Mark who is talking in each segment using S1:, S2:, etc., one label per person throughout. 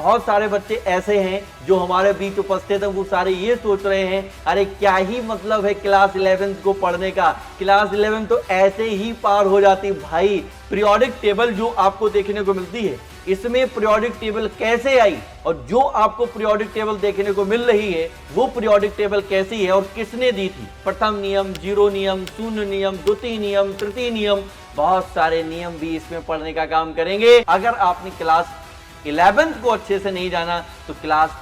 S1: बहुत सारे बच्चे ऐसे हैं जो हमारे बीच उपस्थित हैं, वो सारे ये सोच रहे हैं अरे क्या ही मतलब है क्लास 11th को पढ़ने का, क्लास 11 तो ऐसे ही पार हो जाती। भाई पीरियोडिक टेबल जो आपको देखने को मिलती है, इसमें पीरियोडिक टेबल कैसे आई और जो आपको पीरियोडिक टेबल देखने को मिल रही है वो पीरियोडिक टेबल कैसी है और किसने दी थी। प्रथम नियम, जीरो नियम, शून्य नियम, द्वितीय नियम, तृतीय नियम, बहुत सारे नियम भी इसमें पढ़ने का काम करेंगे। अगर आपने क्लास 11th को अच्छे से नहीं जाना तो क्लास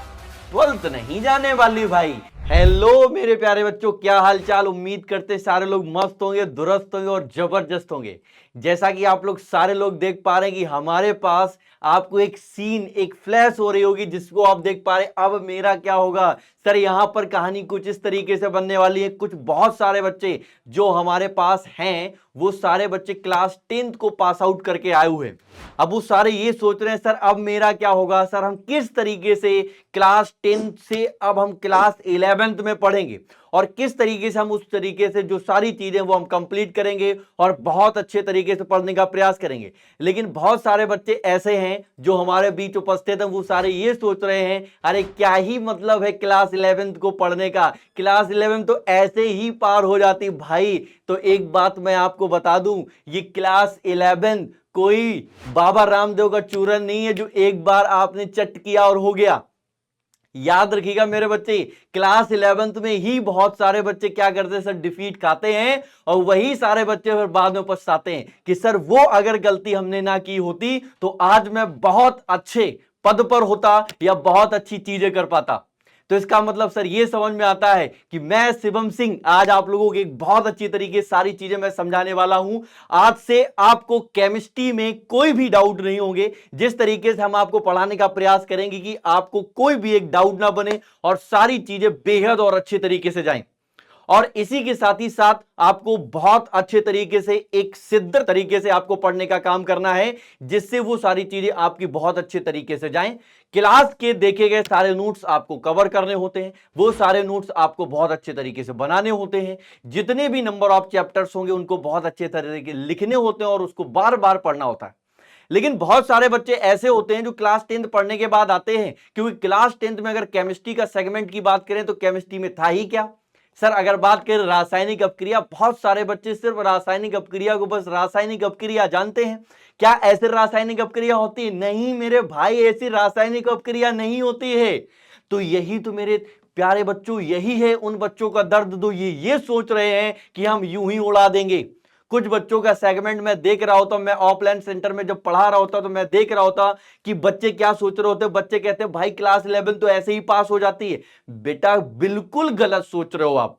S1: 12th नहीं जाने वाली भाई। हेलो मेरे प्यारे बच्चों, क्या हाल चाल। उम्मीद करते सारे लोग मस्त होंगे, दुरुस्त होंगे और जबरदस्त होंगे। जैसा कि आप लोग सारे लोग देख पा रहे हैं कि हमारे पास आपको एक सीन, एक फ्लैश हो रही होगी जिसको आप देख पा रहे हैं। अब मेरा क्या होगा सर, यहां पर कहानी कुछ इस तरीके से बनने वाली है। कुछ बहुत सारे बच्चे जो हमारे पास हैं वो सारे बच्चे क्लास 10th को पास आउट करके आए हुए हैं। अब वो सारे ये सोच रहे हैं सर अब मेरा क्या होगा, सर हम किस तरीके से क्लास 10th से अब हम क्लास 11th में पढ़ेंगे और किस तरीके से हम उस तरीके से जो सारी चीजें वो हम कंप्लीट करेंगे और बहुत अच्छे तरीके से पढ़ने का प्रयास करेंगे। लेकिन बहुत सारे बच्चे ऐसे हैं जो हमारे बीच उपस्थित हैं, वो सारे ये सोच रहे हैं अरे क्या ही मतलब है क्लास 11th को पढ़ने का, क्लास 11 तो ऐसे ही पार हो जाती। भाई तो एक बात मैं आपको बता दूं, ये क्लास 11 कोई बाबा रामदेव का चूरन नहीं है जो एक बार आपने चट किया और हो गया। याद रखिएगा मेरे बच्चे, क्लास 11th में ही बहुत सारे बच्चे क्या करते हैं सर, डिफीट खाते हैं और वही सारे बच्चे फिर बाद में पछताते हैं कि सर वो अगर गलती हमने ना की होती तो आज मैं बहुत अच्छे पद पर होता या बहुत अच्छी चीजें कर पाता। तो इसका मतलब सर ये समझ में आता है कि मैं शिवम सिंह आज आप लोगों को एक बहुत अच्छी तरीके से सारी चीजें मैं समझाने वाला हूं। आज से आपको केमिस्ट्री में कोई भी डाउट नहीं होंगे। जिस तरीके से हम आपको पढ़ाने का प्रयास करेंगे कि आपको कोई भी एक डाउट ना बने और सारी चीजें बेहद और अच्छे तरीके से जाएं। और इसी के साथ ही साथ आपको बहुत अच्छे तरीके से एक सिद्ध तरीके से आपको पढ़ने का काम करना है जिससे वो सारी चीजें आपकी बहुत अच्छे तरीके से जाएं। क्लास के देखे गए सारे नोट्स आपको कवर करने होते हैं, वो सारे नोट्स आपको बहुत अच्छे तरीके से बनाने होते हैं। जितने भी नंबर ऑफ चैप्टर्स होंगे उनको बहुत अच्छे तरीके लिखने होते हैं और उसको बार बार पढ़ना होता है। लेकिन बहुत सारे बच्चे ऐसे होते हैं जो क्लास 10th पढ़ने के बाद आते हैं, क्योंकि क्लास 10th में अगर केमिस्ट्री का सेगमेंट की बात करें तो केमिस्ट्री में था ही क्या सर। अगर बात करें रासायनिक अपक्रिया, बहुत सारे बच्चे सिर्फ रासायनिक अपक्रिया को बस रासायनिक अपक्रिया जानते हैं। क्या ऐसे रासायनिक अपक्रिया होती है? नहीं मेरे भाई, ऐसी रासायनिक अपक्रिया नहीं होती है। तो यही तो मेरे प्यारे बच्चों, यही है उन बच्चों का दर्द जो ये सोच रहे हैं कि हम यूं ही उड़ा देंगे। कुछ बच्चों का सेगमेंट मैं देख रहा होता, मैं ऑफलाइन सेंटर में जब पढ़ा रहा होता तो मैं देख रहा होता कि बच्चे क्या सोच रहे होते। बच्चे कहते हैं भाई क्लास 11 तो ऐसे ही पास हो जाती है। बेटा बिल्कुल गलत सोच रहे हो आप।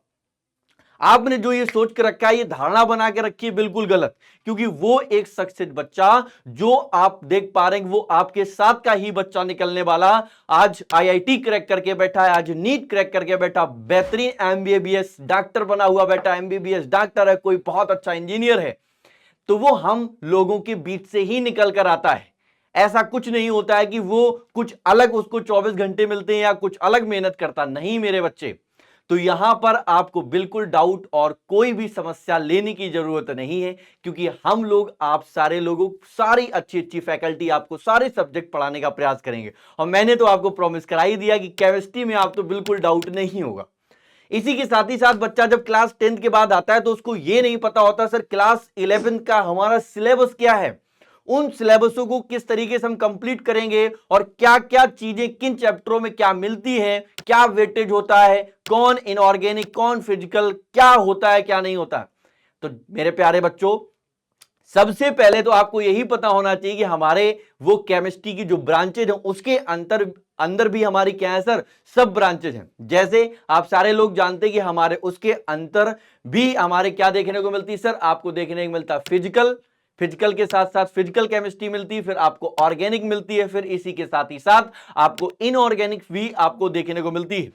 S1: आपने जो ये सोच के रखा है, ये धारणा बना के रखी है, बिल्कुल गलत। क्योंकि वो एक सक्सेस बच्चा जो आप देख पा रहे हैं वो आपके साथ का ही बच्चा निकलने वाला आज आईआईटी क्रैक करके बैठा है, आज नीट क्रैक करके बैठा, बेहतरीन एमबीबीएस डॉक्टर बना हुआ बैठा, एमबीबीएस डॉक्टर है, कोई बहुत अच्छा इंजीनियर है। तो वो हम लोगों के बीच से ही निकल कर आता है। ऐसा कुछ नहीं होता है कि वो कुछ अलग उसको 24 घंटे मिलते हैं या कुछ अलग मेहनत करता, नहीं मेरे बच्चे। तो यहां पर आपको बिल्कुल डाउट और कोई भी समस्या लेने की जरूरत नहीं है, क्योंकि हम लोग आप सारे लोगों सारी अच्छी अच्छी फैकल्टी आपको सारे सब्जेक्ट पढ़ाने का प्रयास करेंगे। और मैंने तो आपको प्रॉमिस करा ही दिया कि केमिस्ट्री में आप तो बिल्कुल डाउट नहीं होगा। इसी के साथ ही साथ बच्चा जब क्लास 10th के बाद आता है तो उसको यह नहीं पता होता सर क्लास 11 का हमारा सिलेबस क्या है, उन सिलेबसों को किस तरीके से हम कंप्लीट करेंगे और क्या क्या चीजें किन चैप्टरों में क्या मिलती है, क्या वेटेज होता है, कौन इनऑर्गेनिक कौन फिजिकल, क्या होता है क्या नहीं होता। तो मेरे प्यारे बच्चों, सबसे पहले तो आपको यही पता होना चाहिए कि हमारे वो केमिस्ट्री की जो ब्रांचेज हैं उसके अंदर भी हमारी क्या है सर, सब ब्रांचेज हैं। जैसे आप सारे लोग जानते हैं कि हमारे उसके अंदर भी हमारे क्या देखने को मिलती है सर, आपको देखने को मिलता है फिजिकल, फिजिकल के साथ साथ फिजिकल केमिस्ट्री मिलती है, फिर आपको ऑर्गेनिक मिलती है, फिर इसी के साथ ही साथ आपको इनऑर्गेनिक भी आपको देखने को मिलती है।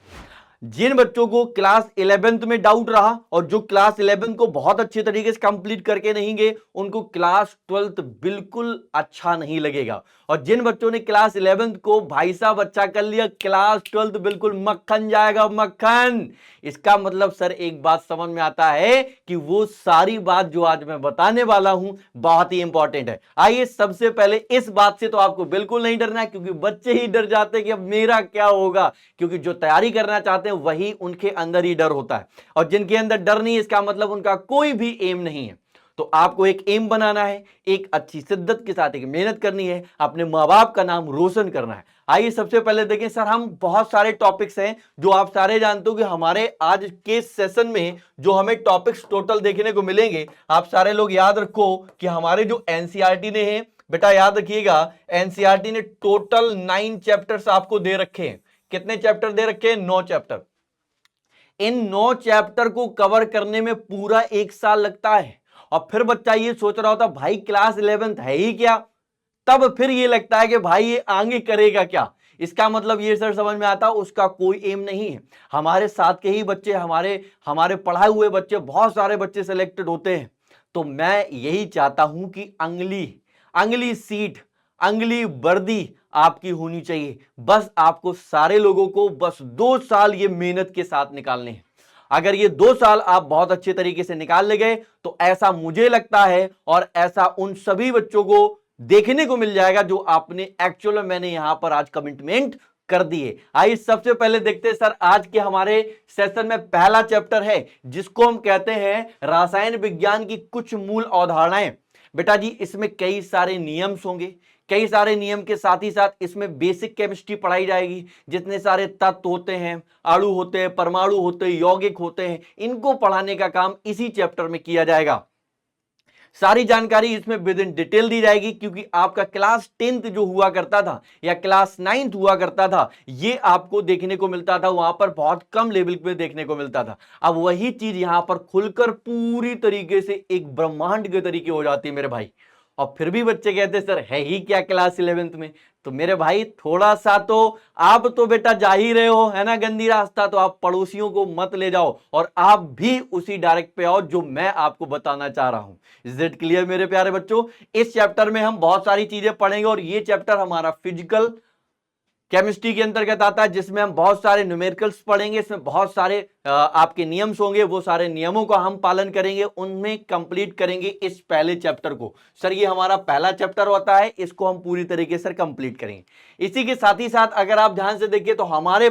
S1: जिन बच्चों को क्लास 11th में डाउट रहा और जो क्लास 11th को बहुत अच्छे तरीके से कंप्लीट करके नहीं गए, उनको क्लास 12th बिल्कुल अच्छा नहीं लगेगा। और जिन बच्चों ने क्लास 11th को भाई साहब अच्छा कर लिया, क्लास 12th बिल्कुल मक्खन जाएगा, मक्खन। इसका मतलब सर एक बात समझ में आता है कि वो सारी बात जो आज मैं बताने वाला हूं बहुत ही इंपॉर्टेंट है। आइए सबसे पहले इस बात से तो आपको बिल्कुल नहीं डरना है, क्योंकि बच्चे ही डर जाते हैं कि अब मेरा क्या होगा, क्योंकि जो तैयारी करना चाहते हैं वही उनके अंदर ही डर होता है। और जिनके अंदर डर नहीं है, इसका मतलब उनका कोई भी एम नहीं है। तो आपको एक एम बनाना है, एक अच्छी शिद्दत के साथ एक मेहनत करनी है, अपने माँ बाप का नाम रोशन करना है। आइए सबसे पहले देखें सर, हम बहुत सारे टॉपिक्स हैं जो आप सारे जानते हो कि हमारे आज के सेशन में जो हमें टॉपिक्स टोटल देखने को मिलेंगे। आप सारे लोग याद रखो कि हमारे जो एनसीईआरटी ने है, बेटा याद रखिएगा, एनसीईआरटी ने टोटल 9 चैप्टर्स आपको दे रखे हैं। कितने चैप्टर दे रखे हैं? 9 चैप्टर। इन 9 चैप्टर को कवर करने में पूरा 1 साल लगता है। और फिर बच्चा ये सोच रहा होता भाई क्लास 11th है ही क्या, तब फिर ये लगता है कि भाई ये आगे करेगा क्या। इसका मतलब ये सर समझ में आता, उसका कोई एम नहीं है। हमारे साथ के ही बच्चे, हमारे हमारे पढ़ाए हुए बच्चे, बहुत सारे बच्चे सिलेक्टेड होते हैं। तो मैं यही चाहता हूं कि अगली अगली सीट, अगली वर्दी आपकी होनी चाहिए। बस आपको सारे लोगों को बस 2 साल ये मेहनत के साथ निकालने हैं। अगर ये 2 साल आप बहुत अच्छे तरीके से निकाल ले गए तो ऐसा मुझे लगता है, और ऐसा उन सभी बच्चों को देखने को मिल जाएगा जो आपने एक्चुअल में मैंने यहां पर आज कमिटमेंट कर दिए। आइए सबसे पहले देखते हैं सर, आज के हमारे सेशन में पहला चैप्टर है जिसको हम कहते हैं रासायन विज्ञान की कुछ मूल अवधारणाएं। बेटा जी इसमें कई सारे नियम्स होंगे, कई सारे नियम के साथ ही साथ इसमें बेसिक केमिस्ट्री पढ़ाई जाएगी। जितने सारे तत्व होते हैं, अणु होते हैं, परमाणु होते हैं, यौगिक होते हैं, इनको पढ़ाने का काम इसी चैप्टर में किया जाएगा। सारी जानकारी इसमें विद इन डिटेल दी जाएगी, क्योंकि आपका क्लास 10th जो हुआ करता था या क्लास 9th हुआ करता था, ये आपको देखने को मिलता था, वहां पर बहुत कम लेवल पे देखने को मिलता था। अब वही चीज यहां पर खुलकर पूरी तरीके से एक ब्रह्मांड के तरीके हो जाती है मेरे भाई। और फिर भी बच्चे कहते सर है ही क्या क्लास 11th में। तो मेरे भाई थोड़ा सा तो आप तो बेटा जा ही रहे हो, है ना, गंदी रास्ता, तो आप पड़ोसियों को मत ले जाओ और आप भी उसी डायरेक्ट पे आओ जो मैं आपको बताना चाह रहा हूं। इज इट क्लियर मेरे प्यारे बच्चों? इस चैप्टर में हम बहुत सारी चीजें पढ़ेंगे और ये चैप्टर हमारा फिजिकल केमिस्ट्री के अंतर्गत आता है, जिसमें हम बहुत सारे न्यूमेरिकल्स पढ़ेंगे। इसमें बहुत सारे आपके नियम्स होंगे, वो सारे नियमों का हम पालन करेंगे, उनमें कंप्लीट करेंगे इस पहले चैप्टर को। सर ये हमारा पहला चैप्टर होता है, इसको हम पूरी तरीके से कंप्लीट करेंगे। इसी के साथ ही साथ अगर आप ध्यान से देखिए तो हमारे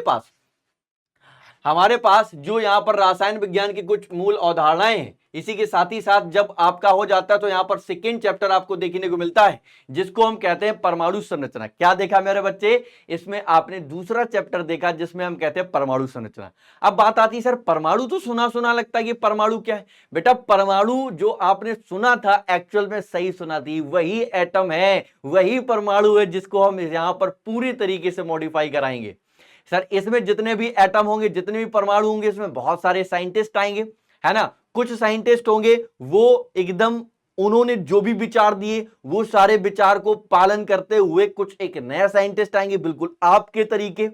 S1: पास जो यहां पर रासायन विज्ञान की कुछ मूल अवधारणाएं हैं, इसी के साथ ही साथ जब आपका हो जाता है तो यहां पर सेकेंड चैप्टर आपको देखने को मिलता है जिसको हम कहते हैं परमाणु संरचना। क्या देखा मेरे बच्चे? इसमें आपने दूसरा चैप्टर देखा जिसमें हम कहते हैं परमाणु संरचना। अब बात आती है सर परमाणु तो सुना सुना लगता है कि परमाणु क्या है। बेटा परमाणु जो आपने सुना था एक्चुअल में सही सुना थी, वही एटम है, वही परमाणु है जिसको हम यहां पर पूरी तरीके से मॉडिफाई कराएंगे। सर इसमें जितने भी एटम होंगे, जितने भी परमाणु होंगे, इसमें बहुत सारे साइंटिस्ट आएंगे, है ना। कुछ साइंटिस्ट होंगे वो एकदम उन्होंने जो भी विचार दिए वो सारे विचार को पालन करते हुए, कुछ एक नया साइंटिस्ट आएंगे बिल्कुल आपके तरीके,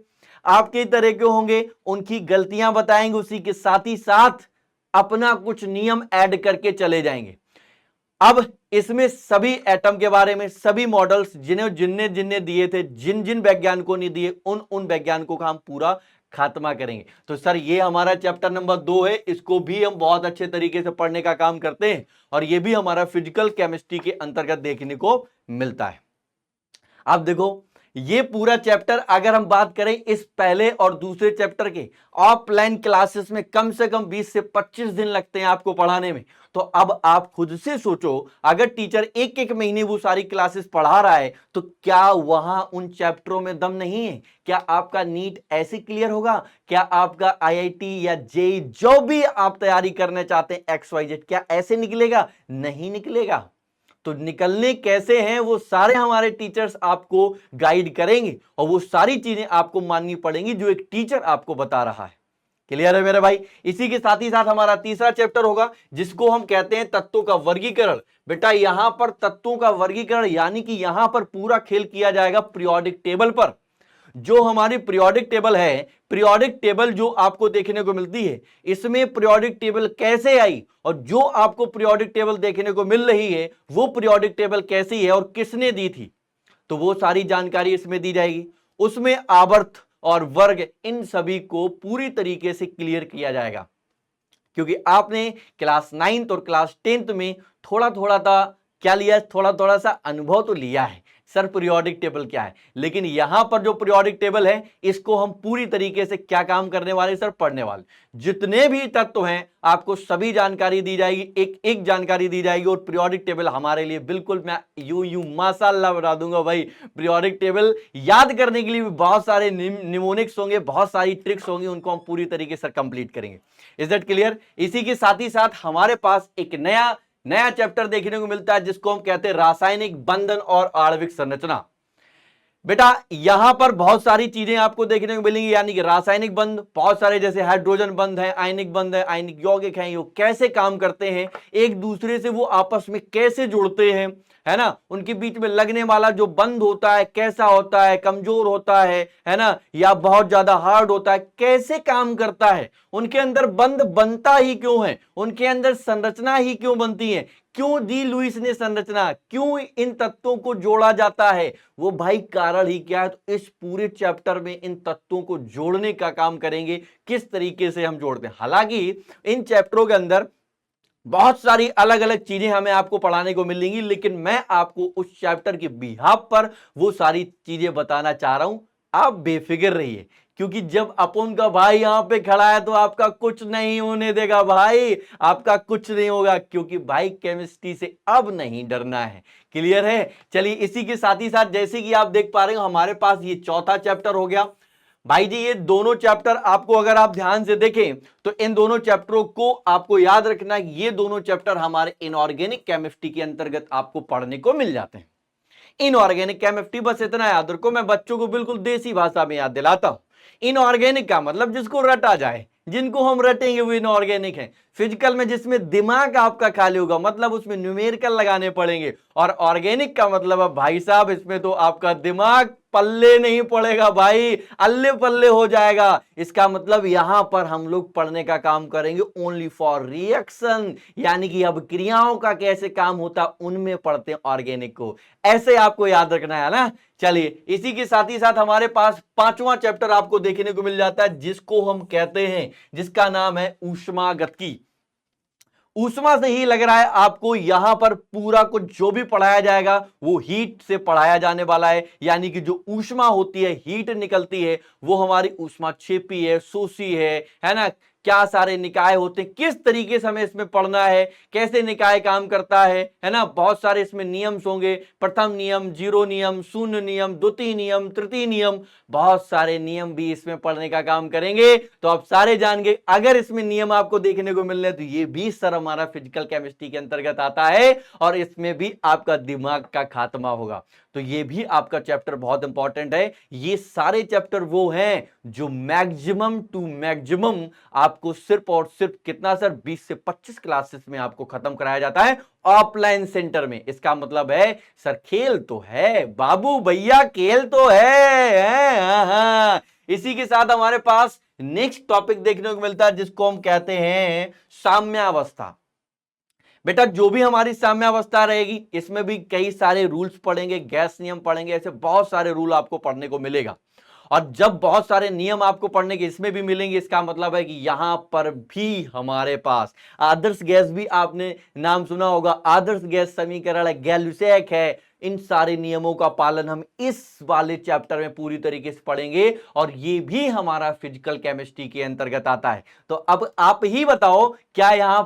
S1: आपके तरह के होंगे, उनकी गलतियां बताएंगे, उसी के साथ ही साथ अपना कुछ नियम ऐड करके चले जाएंगे। अब इसमें सभी एटम के बारे में सभी मॉडल्स जिन्हें जिनने जिनने दिए थे, जिन जिन वैज्ञानिकों ने दिए, उन उन वैज्ञानिकों का हम पूरा खात्मा करेंगे। तो सर ये हमारा चैप्टर नंबर 2 है, इसको भी हम बहुत अच्छे तरीके से पढ़ने का काम करते हैं और ये भी हमारा फिजिकल केमिस्ट्री के अंतर्गत देखने को मिलता है। अब देखो ये पूरा चैप्टर अगर हम बात करें इस पहले और दूसरे चैप्टर के, ऑफलाइन क्लासेस में कम से कम 20 से 25 दिन लगते हैं आपको पढ़ाने में। तो अब आप खुद से सोचो, अगर टीचर एक एक महीने वो सारी क्लासेस पढ़ा रहा है तो क्या वहां उन चैप्टरों में दम नहीं है? क्या आपका नीट ऐसे क्लियर होगा? क्या आपका आईआईटी या जेईई जो भी आप तैयारी करना चाहते हैं XYZ, क्या ऐसे निकलेगा? नहीं निकलेगा। तो निकलने कैसे हैं वो सारे हमारे टीचर्स आपको गाइड करेंगे और वो सारी चीजें आपको माननी पड़ेंगी जो एक टीचर आपको बता रहा है। क्लियर है मेरे भाई? इसी के साथ ही साथ हमारा तीसरा चैप्टर होगा जिसको हम कहते हैं तत्वों का वर्गीकरण। बेटा यहां पर तत्वों का वर्गीकरण यानी कि यहां पर पूरा खेल किया जाएगा पीरियोडिक टेबल पर। जो हमारी पीरियोडिक टेबल है, पीरियोडिक टेबल जो आपको देखने को मिलती है, इसमें पीरियोडिक टेबल कैसे आई और जो आपको पीरियोडिक टेबल देखने को मिल रही है वो पीरियोडिक टेबल कैसी है और किसने दी थी, तो वो सारी जानकारी इसमें दी जाएगी। उसमें आवर्त और वर्ग इन सभी को पूरी तरीके से क्लियर किया जाएगा, क्योंकि आपने क्लास 9th और क्लास 10th में थोड़ा थोड़ा सा क्या लिया, थोड़ा थोड़ा सा अनुभव तो लिया है सर पीरियोडिक टेबल क्या है, लेकिन यहां पर जो पीरियोडिक टेबल है इसको हम पूरी तरीके से क्या काम करने वाले सर, पढ़ने वाले। जितने भी तत्व हैं आपको सभी जानकारी दी जाएगी, एक एक जानकारी दी जाएगी। और पीरियोडिक टेबल हमारे लिए बिल्कुल, मैं यूं माशाल्लाह बता दूंगा भाई, पीरियोडिक टेबल याद करने के लिए भी बहुत सारे निमोनिक्स होंगे, बहुत सारी ट्रिक्स होंगी, उनको हम पूरी तरीके से कंप्लीट करेंगे। Is that clear? इसी के साथ ही साथ हमारे पास एक नया चैप्टर देखने को मिलता है जिसको हम कहते हैं रासायनिक बंधन और आणविक संरचना। बेटा यहां पर बहुत सारी चीजें आपको देखने को मिलेंगी, यानी कि रासायनिक बंध बहुत सारे, जैसे हाइड्रोजन बंध है, आयनिक बंध है, आयनिक यौगिक हैं, ये कैसे काम करते हैं, एक दूसरे से वो आपस में कैसे जुड़ते हैं, है ना, उनके बीच में लगने वाला जो बंध होता है कैसा होता है, कमजोर होता है ना, या बहुत ज्यादा हार्ड होता है, कैसे काम करता है, उनके अंदर बंध बनता ही क्यों है, उनके अंदर संरचना ही क्यों बनती है, क्यों दी लुईस ने संरचना, क्यों इन तत्वों को जोड़ा जाता है, वो भाई कारण ही क्या है। तो इस पूरे चैप्टर में इन तत्वों को जोड़ने का काम करेंगे, किस तरीके से हम जोड़ते हैं। हालांकि इन चैप्टरों के अंदर बहुत सारी अलग अलग चीजें हमें आपको पढ़ाने को मिलेंगी, लेकिन मैं आपको उस चैप्टर के बिहाफ पर वो सारी चीजें बताना चाह रहा हूं। आप बेफिक्र रहिए, क्योंकि जब अपन का भाई यहां पे खड़ा है तो आपका कुछ नहीं होने देगा भाई, आपका कुछ नहीं होगा, क्योंकि भाई केमिस्ट्री से अब नहीं डरना है। क्लियर है? चलिए इसी के साथ ही साथ जैसे कि आप देख पा रहे हो हमारे पास ये चौथा चैप्टर हो गया। भाई जी ये दोनों चैप्टर आपको अगर आप ध्यान से देखें तो इन दोनों चैप्टरों को आपको याद रखना है, ये दोनों चैप्टर हमारे इनऑर्गेनिक केमिस्ट्री के अंतर्गत आपको पढ़ने को मिल जाते हैं। इनऑर्गेनिक केमिस्ट्री, बस इतना याद रखो, मैं बच्चों को बिल्कुल देसी भाषा में याद दिलाता हूं। इनऑर्गेनिक का मतलब जिसको रटा जाए, जिनको हम रटेंगे वो इनऑर्गेनिक है। फिजिकल में जिसमें दिमाग आपका खाली होगा, मतलब उसमें न्यूमेरिकल लगाने पड़ेंगे। और ऑर्गेनिक का मतलब अब भाई साहब इसमें तो आपका दिमाग पल्ले नहीं पड़ेगा भाई, अल्ले पल्ले हो जाएगा। इसका मतलब यहां पर हम लोग पढ़ने का काम करेंगे ओनली फॉर रिएक्शन, यानी कि अब क्रियाओं का कैसे काम होता उनमें पढ़ते हैं ऑर्गेनिक को, ऐसे आपको याद रखना है ना। चलिए इसी के साथ ही साथ हमारे पास पांचवा चैप्टर आपको देखने को मिल जाता है जिसको हम कहते हैं, जिसका नाम है ऊष्मागतिकी। ऊष्मा से ही लग रहा है आपको यहां पर पूरा कुछ जो भी पढ़ाया जाएगा वो हीट से पढ़ाया जाने वाला है, यानी कि जो ऊष्मा होती है, हीट निकलती है, वो हमारी ऊष्मा क्षेपी है, शोषी है ना, क्या सारे निकाय होते हैं, किस तरीके से हमें इसमें पढ़ना है, कैसे निकाय काम करता है ना। बहुत सारे इसमें नियम्स होंगे, प्रथम नियम, जीरो नियम, शून्य नियम, द्वितीय नियम, तृतीय नियम, बहुत सारे नियम भी इसमें पढ़ने का काम करेंगे। तो आप सारे जान गए, अगर इसमें नियम आपको देखने को मिल रहे तो ये भी सर हमारा फिजिकल केमिस्ट्री के अंतर्गत आता है और इसमें भी आपका दिमाग का खात्मा होगा। तो ये भी आपका चैप्टर बहुत इंपॉर्टेंट है। ये सारे चैप्टर वो हैं जो मैक्सिमम टू मैक्सिमम आपको सिर्फ और सिर्फ कितना सर, 20 से 25 क्लासेस में आपको खत्म कराया जाता है ऑफलाइन सेंटर में। इसका मतलब है सर खेल तो है बाबू भैया, खेल तो है। हाँ। इसी के साथ हमारे पास नेक्स्ट टॉपिक देखने को मिलता है जिसको हम कहते हैं साम्यावस्था। बेटा जो भी हमारी साम्यावस्था रहेगी इसमें भी कई सारे रूल्स पढ़ेंगे, गैस नियम पढ़ेंगे, ऐसे बहुत सारे रूल आपको पढ़ने को मिलेगा। और जब बहुत सारे नियम आपको पढ़ने के इसमें भी मिलेंगे, इसका मतलब है कि यहां पर भी हमारे पास आदर्श गैस भी आपने नाम सुना होगा, आदर्श गैस समीकरण है, गैल्यूसेक है। इन सारे नियमों का पालन हम इस वाले चैप्टर में पूरी तरीके से पढ़ेंगे और ये भी हमारा फिजिकल केमिस्ट्री के अंतर्गत आता है। तो अब आप ही बताओ क्या यहां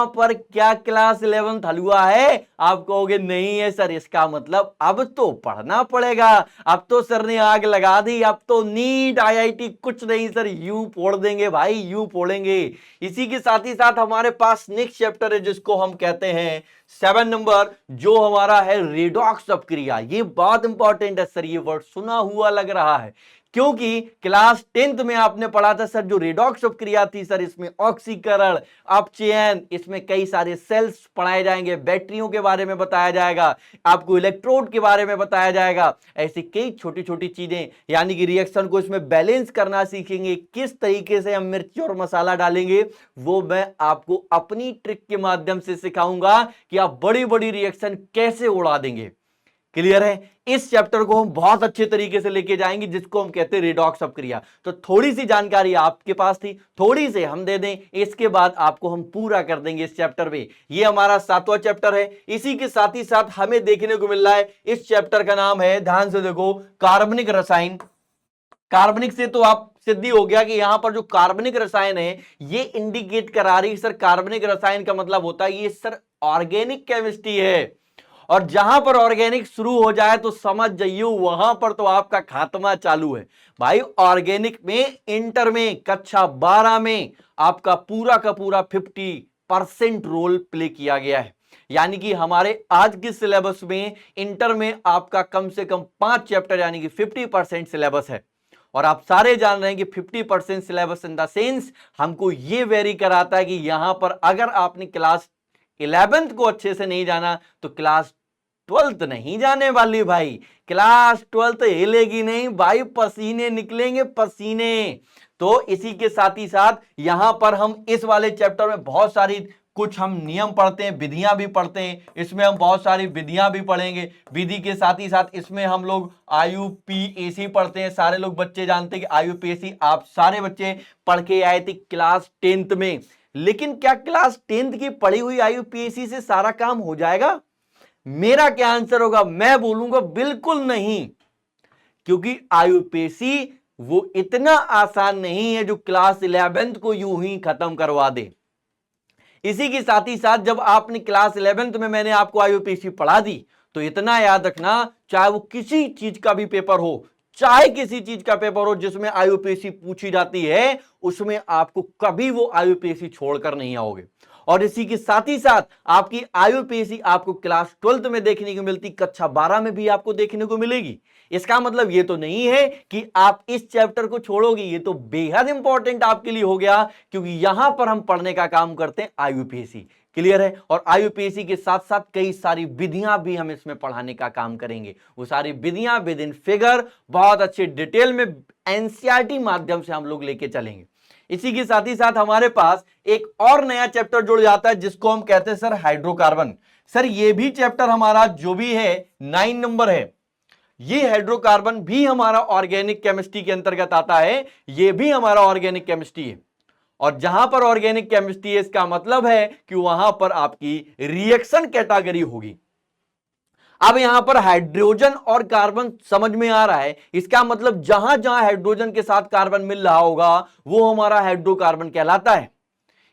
S1: पर क्या क्लास 11th हलवा है? आप कहोगे नहीं है सर, इसका मतलब अब तो पढ़ना पड़ेगा, अब तो सर ने आग लगा दी, अब तो नीट आईआईटी कुछ नहीं सर, यूं फोड़ देंगे भाई, यूं फोड़ेंगे। इसी के साथ ही साथ हमारे पास नेक्स्ट चैप्टर है जिसको हम कहते हैं 7 नंबर जो हमारा है रेडॉक्स अपक्रिया। ये बहुत इंपॉर्टेंट है सर, ये वर्ड सुना हुआ लग रहा है, क्योंकि क्लास 10th में आपने पढ़ा था सर जो रेडॉक्स अपक्रिया थी सर, इसमें ऑक्सीकरण, अपचयन, इसमें कई सारे सेल्स पढ़ाए जाएंगे, बैटरियों के बारे में बताया जाएगा, आपको इलेक्ट्रोड के बारे में बताया जाएगा, ऐसी कई छोटी छोटी चीजें, यानी कि रिएक्शन को इसमें बैलेंस करना सीखेंगे, किस तरीके से हम मिर्ची और मसाला डालेंगे वो मैं आपको अपनी ट्रिक के माध्यम से सिखाऊंगा कि आप बड़ी बड़ी रिएक्शन कैसे उड़ा देंगे। क्लियर है? इस चैप्टर को हम बहुत अच्छे तरीके से लेके जाएंगे, जिसको हम कहते हैं रेडॉक्स अपक्रिया। तो थोड़ी सी जानकारी आपके पास थी, थोड़ी सी हम दे दें, इसके बाद आपको हम पूरा कर देंगे इस चैप्टर में। ये हमारा 7वां चैप्टर है। इसी के साथ ही साथ हमें देखने को मिल रहा है, इस चैप्टर का नाम है, ध्यान से देखो, कार्बनिक रसायन। कार्बनिक से तो आप सिद्धि हो गया कि यहां पर जो कार्बनिक रसायन है ये इंडिकेट करा रही है सर, कार्बनिक रसायन का मतलब होता है ये सर ऑर्गेनिक केमिस्ट्री है, और जहां पर ऑर्गेनिक शुरू हो जाए तो समझ जाइए वहां पर तो आपका खात्मा चालू है भाई। ऑर्गेनिक में इंटर में कक्षा 12 में आपका पूरा का पूरा 50% रोल प्ले किया गया है, यानी कि हमारे आज के सिलेबस में इंटर में आपका कम से कम 5 चैप्टर यानी कि 50% सिलेबस है। और आप सारे जान रहे हैं कि 50% सिलेबस इन द सेंस हमको ये वेरी कराता है कि यहां पर अगर आपने क्लास 11th को अच्छे से नहीं जाना तो क्लास 12th नहीं जाने वाली भाई। क्लास 12th हिलेगी नहीं भाई, पसीने निकलेंगे पसीने। तो इसी के साथ ही साथ यहां पर हम इस वाले चैप्टर में बहुत सारी कुछ हम नियम पढ़ते हैं, विधियां भी पढ़ते हैं, इसमें हम बहुत सारी विधियां भी पढ़ेंगे। विधि के साथ ही साथ इसमें हम लोग आईयूपीएसी पढ़ते हैं। सारे लोग बच्चे जानते हैं कि आईयूपीएसी आप सारे बच्चे पढ़ के आए थे क्लास 10th में, लेकिन क्या क्लास 10th की पढ़ी हुई आईयूपीएसी से सारा काम हो जाएगा? मेरा क्या आंसर होगा? मैं बोलूंगा बिल्कुल नहीं, क्योंकि आईयूपीएसी वो इतना आसान नहीं है जो क्लास 11th को यूं ही खत्म करवा दे। इसी के साथ ही साथ जब आपने क्लास 11th में मैंने आपको आईयूपीएसी पढ़ा दी तो इतना याद रखना, चाहे वो किसी चीज का भी पेपर हो, चाहे किसी चीज का पेपर हो जिसमें आईयूपीएसी पूछी जाती है, उसमें आपको कभी वो आईयूपीएसी छोड़कर नहीं आओगे। और इसी के साथ ही साथ आपकी आईयूपीएसी आपको क्लास 12th में देखने को मिलती, कक्षा 12 में भी आपको देखने को मिलेगी। इसका मतलब ये तो नहीं है कि आप इस चैप्टर को छोड़ोगे, ये तो बेहद इंपॉर्टेंट आपके लिए हो गया, क्योंकि यहां पर हम पढ़ने का काम करते हैं आईयूपीएसी। क्लियर है? और आईयूपीएसी के साथ साथ कई सारी विधियां भी हम इसमें पढ़ाने का काम करेंगे। वो सारी विधियां विद इन फिगर बहुत अच्छे डिटेल में एनसीईआरटी माध्यम से हम लोग लेके चलेंगे। इसी के साथ ही साथ हमारे पास एक और नया चैप्टर जुड़ जाता है जिसको हम कहते हैं सर हाइड्रोकार्बन। सर ये भी चैप्टर हमारा जो भी है 9 नंबर है, ये हाइड्रोकार्बन भी हमारा ऑर्गेनिक केमिस्ट्री के अंतर्गत आता है, ये भी हमारा ऑर्गेनिक केमिस्ट्री है। और जहां पर ऑर्गेनिक केमिस्ट्री है इसका मतलब है कि वहां पर आपकी रिएक्शन कैटेगरी होगी। अब यहां पर हाइड्रोजन और कार्बन समझ में आ रहा है, इसका मतलब जहां जहां हाइड्रोजन के साथ कार्बन मिल रहा होगा वो हमारा हाइड्रोकार्बन कहलाता है।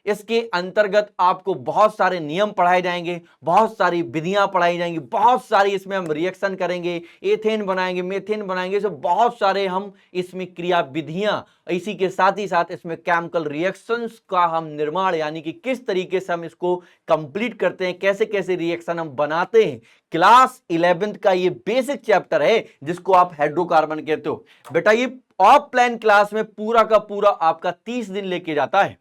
S1: इसके अंतर्गत आपको बहुत सारे नियम पढ़ाए जाएंगे, बहुत सारी विधियां पढ़ाई जाएंगी, बहुत सारी इसमें हम रिएक्शन करेंगे, एथेन बनाएंगे, मीथेन बनाएंगे, सब बहुत सारे हम इसमें क्रिया विधियां, इसी के साथ ही साथ इसमें केमिकल रिएक्शंस का हम निर्माण, यानी कि किस तरीके से हम इसको कंप्लीट करते हैं, कैसे कैसे रिएक्शन हम बनाते हैं। क्लास 11th का ये बेसिक चैप्टर है जिसको आप हाइड्रोकार्बन कहते हो। बेटा ये ऑफलाइन क्लास में पूरा का पूरा आपका 30 दिन लेके जाता है,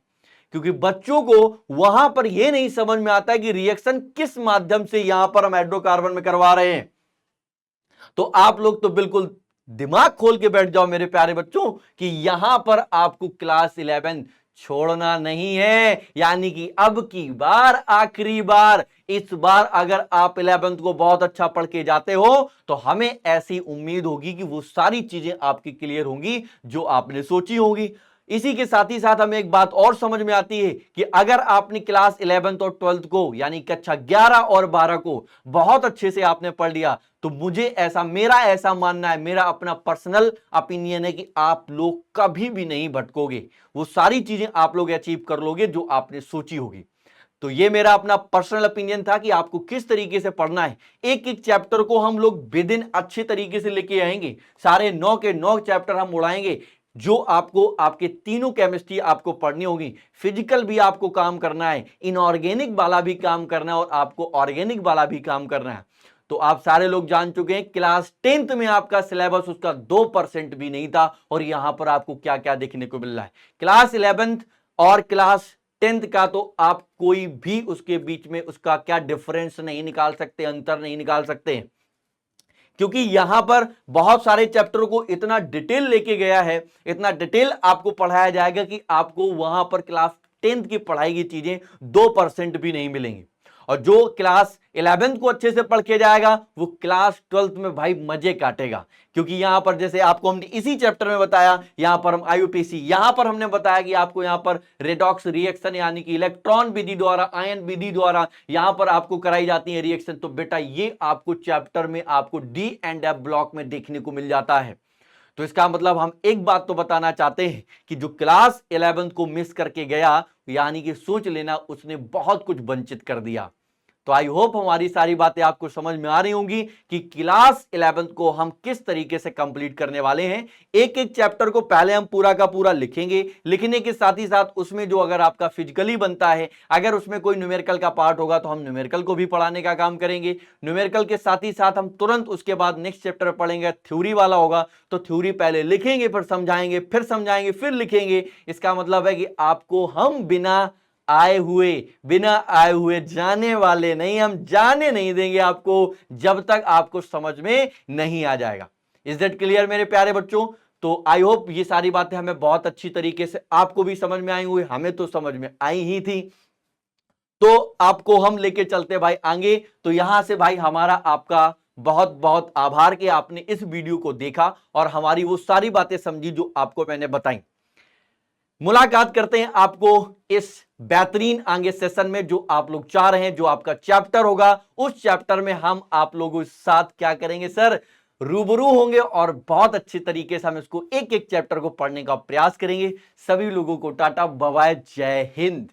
S1: क्योंकि बच्चों को वहां पर यह नहीं समझ में आता है कि रिएक्शन किस माध्यम से यहां पर हम हाइड्रोकार्बन में करवा रहे हैं। तो आप लोग तो बिल्कुल दिमाग खोल के बैठ जाओ मेरे प्यारे बच्चों कि यहां पर आपको क्लास 11 छोड़ना नहीं है, यानी कि अब की बार आखिरी बार, इस बार अगर आप 11th को बहुत अच्छा पढ़ के जाते हो तो हमें ऐसी उम्मीद होगी कि वो सारी चीजें आपकी क्लियर होंगी जो आपने सोची होगी। इसी के साथ ही साथ हमें एक बात और समझ में आती है कि अगर आपने क्लास 11th और 12th को यानी कक्षा 11 और 12 को बहुत अच्छे से आपने पढ़ लिया तो मेरा ऐसा मानना है, मेरा अपना पर्सनल ओपिनियन है कि आप लोग कभी भी नहीं भटकोगे, वो सारी चीजें आप लोग अचीव कर लोगे जो आपने सोची होगी। तो ये मेरा अपना पर्सनल ओपिनियन था कि आपको किस तरीके से पढ़ना है। एक एक चैप्टर को हम लोग विद इन अच्छे तरीके से लेके आएंगे, सारे 9 के 9 चैप्टर हम उड़ाएंगे। जो आपको आपके तीनों केमिस्ट्री आपको पढ़नी होगी, फिजिकल भी आपको काम करना है, इनऑर्गेनिक वाला भी काम करना है और आपको ऑर्गेनिक वाला भी काम करना है। तो आप सारे लोग जान चुके हैं क्लास 10th में आपका सिलेबस उसका 2% भी नहीं था और यहां पर आपको क्या क्या देखने को मिल रहा है। क्लास 11th और क्लास 10th का तो आप कोई भी उसके बीच में उसका क्या डिफरेंस नहीं निकाल सकते, अंतर नहीं निकाल सकते, क्योंकि यहां पर बहुत सारे चैप्टरों को इतना डिटेल लेके गया है, इतना डिटेल आपको पढ़ाया जाएगा कि आपको वहां पर क्लास 10th की पढ़ाई की चीजें 2% भी नहीं मिलेंगी। और जो क्लास 11th को अच्छे से पढ़ के जाएगा वो क्लास 12th में भाई मजे काटेगा, क्योंकि यहां पर जैसे आपको हमने इसी चैप्टर में बताया, यहां पर हम आईयूपीएसी, यहां पर हमने बताया कि आपको यहां पर रेडॉक्स रिएक्शन यानी कि इलेक्ट्रॉन विधि द्वारा, आयन विधि द्वारा यहां पर आपको कराई जाती है रिएक्शन। तो बेटा ये आपको चैप्टर में आपको डी एंड एफ ब्लॉक में देखने को मिल जाता है। तो इसका मतलब हम एक बात तो बताना चाहते हैं कि जो क्लास 11th को मिस करके गया, यानी कि सोच लेना उसने बहुत कुछ वंचित कर दिया। तो आई होप हमारी सारी बातें आपको समझ में आ रही होंगी कि क्लास 11th को हम किस तरीके से कंप्लीट करने वाले हैं। एक एक चैप्टर को पहले हम पूरा का पूरा लिखेंगे, लिखने के साथ ही साथ उसमें जो अगर आपका फिजिकली बनता है, अगर उसमें कोई न्यूमेरिकल का पार्ट होगा तो हम न्यूमेरिकल को भी पढ़ाने का काम करेंगे। न्यूमेरिकल के साथ ही साथ हम तुरंत उसके बाद नेक्स्ट चैप्टर पढ़ेंगे, थ्योरी वाला होगा, तो थ्योरी पहले लिखेंगे, फिर समझाएंगे, फिर समझाएंगे, फिर लिखेंगे। इसका मतलब है कि आपको हम बिना आए हुए जाने वाले नहीं, हम जाने नहीं देंगे आपको जब तक आपको समझ में नहीं आ जाएगा। इज दैट क्लियर मेरे प्यारे बच्चों? तो आई होप ये सारी बातें हमें बहुत अच्छी तरीके से आपको भी समझ में आई हुई, हमें तो समझ में आई ही थी। तो आपको हम लेके चलते भाई आगे। तो यहां से भाई हमारा आपका बहुत बहुत आभार कि आपने इस वीडियो को देखा और हमारी वो सारी बातें समझी जो आपको मैंने बताई। मुलाकात करते हैं आपको इस बेहतरीन आगे सेशन में, जो आप लोग चाह रहे हैं, जो आपका चैप्टर होगा उस चैप्टर में हम आप लोगों के साथ क्या करेंगे सर, रूबरू होंगे और बहुत अच्छे तरीके से हम इसको एक एक चैप्टर को पढ़ने का प्रयास करेंगे। सभी लोगों को टाटा बाय बाय, जय हिंद।